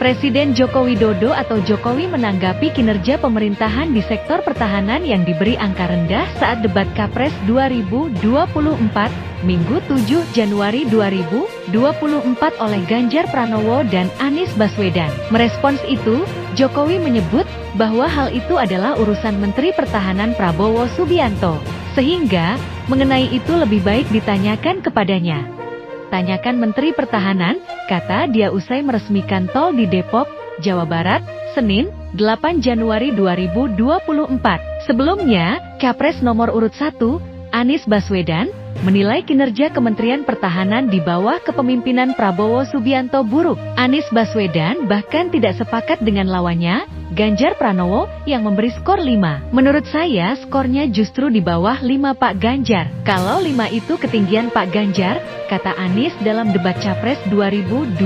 Presiden Joko Widodo atau Jokowi menanggapi kinerja pemerintahan di sektor pertahanan yang diberi angka rendah saat debat Capres 2024, Minggu 7 Januari 2024 oleh Ganjar Pranowo dan Anies Baswedan. Merespons itu, Jokowi menyebut bahwa hal itu adalah urusan Menteri Pertahanan Prabowo Subianto, sehingga mengenai itu lebih baik ditanyakan kepadanya. Tanyakan Menteri Pertahanan, kata dia usai meresmikan tol di Depok, Jawa Barat, Senin, 8 Januari 2024. Sebelumnya, Capres nomor urut 1, Anies Baswedan, menilai kinerja Kementerian Pertahanan di bawah kepemimpinan Prabowo Subianto buruk. Anies Baswedan bahkan tidak sepakat dengan lawannya, Ganjar Pranowo, yang memberi skor 5. Menurut saya skornya justru di bawah 5 Pak Ganjar. Kalau 5 itu ketinggian Pak Ganjar, kata Anies dalam debat Capres 2024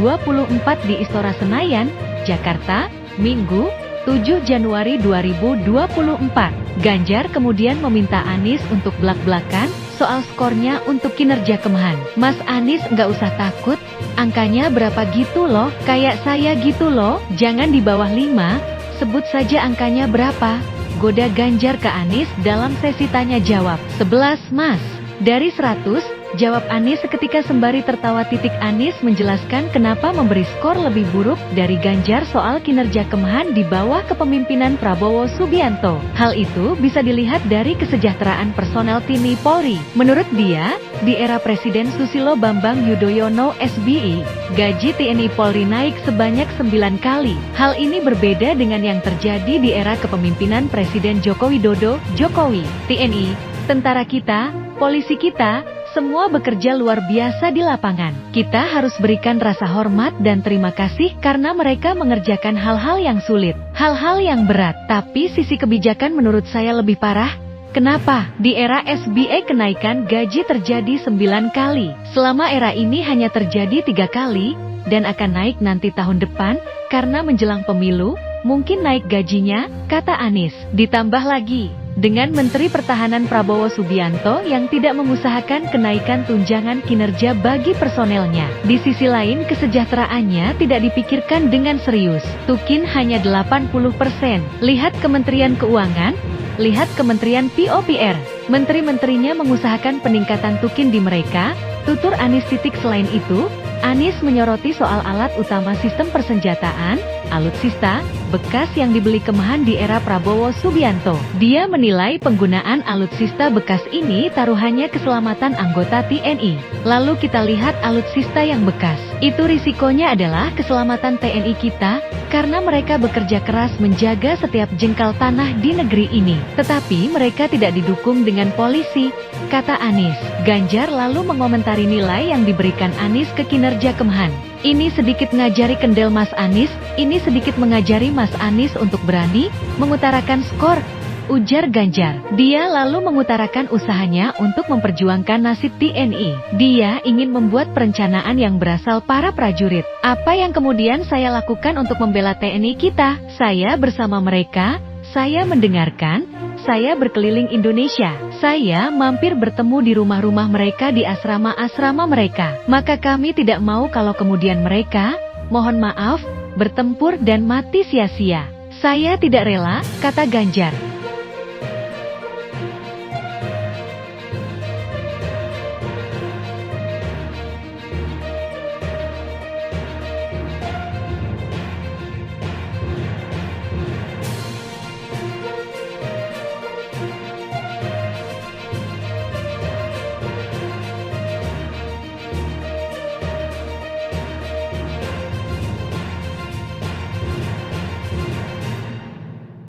di Istora Senayan, Jakarta, Minggu, 7 Januari 2024. Ganjar kemudian meminta Anies untuk belak-belakan soal skornya untuk kinerja Kemhan. Mas Anies nggak usah takut, angkanya berapa gitu loh, kayak saya gitu loh, jangan di bawah 5. Sebut saja angkanya berapa, goda Ganjar ke Anies dalam sesi tanya jawab. 11 mas, dari 100, jawab Anies seketika sembari tertawa. Anies menjelaskan kenapa memberi skor lebih buruk dari Ganjar soal kinerja Kemhan di bawah kepemimpinan Prabowo Subianto. Hal itu bisa dilihat dari kesejahteraan personel TNI Polri. Menurut dia, di era Presiden Susilo Bambang Yudhoyono SBY, gaji TNI Polri naik sebanyak 9 kali. Hal ini berbeda dengan yang terjadi di era kepemimpinan Presiden Joko Widodo, Jokowi. TNI, tentara kita, polisi kita, semua bekerja luar biasa di lapangan. Kita harus berikan rasa hormat dan terima kasih karena mereka mengerjakan hal-hal yang sulit, hal-hal yang berat. Tapi sisi kebijakan menurut saya lebih parah. Kenapa? Di era SBY kenaikan gaji terjadi 9 kali. Selama era ini hanya terjadi 3 kali, dan akan naik nanti tahun depan, karena menjelang pemilu, mungkin naik gajinya, kata Anies. Ditambah lagi, dengan Menteri Pertahanan Prabowo Subianto yang tidak mengusahakan kenaikan tunjangan kinerja bagi personelnya. Di sisi lain kesejahteraannya tidak dipikirkan dengan serius. Tukin hanya 80%. Lihat Kementerian Keuangan, lihat Kementerian POPR. Menteri-menterinya mengusahakan peningkatan tukin di mereka, tutur Anies. Selain itu, Anies menyoroti soal alat utama sistem persenjataan, alutsista, bekas yang dibeli Kemhan di era Prabowo Subianto. Dia menilai penggunaan alutsista bekas ini taruhannya keselamatan anggota TNI. Lalu kita lihat alutsista yang bekas. Itu risikonya adalah keselamatan TNI kita, karena mereka bekerja keras menjaga setiap jengkal tanah di negeri ini. Tetapi mereka tidak didukung dengan polisi, kata Anies. Ganjar lalu mengomentari nilai yang diberikan Anies ke kinerja Kemhan. Ini sedikit ngajari kendel Mas Anies, ini sedikit mengajari Mas Anies untuk berani mengutarakan skor, ujar Ganjar. Dia lalu mengutarakan usahanya untuk memperjuangkan nasib TNI. Dia ingin membuat perencanaan yang berasal para prajurit. Apa yang kemudian saya lakukan untuk membela TNI kita? Saya bersama mereka, saya mendengarkan, saya berkeliling Indonesia. Saya mampir bertemu di rumah-rumah mereka, di asrama-asrama mereka. Maka kami tidak mau kalau kemudian mereka, mohon maaf, bertempur dan mati sia-sia. Saya tidak rela, kata Ganjar.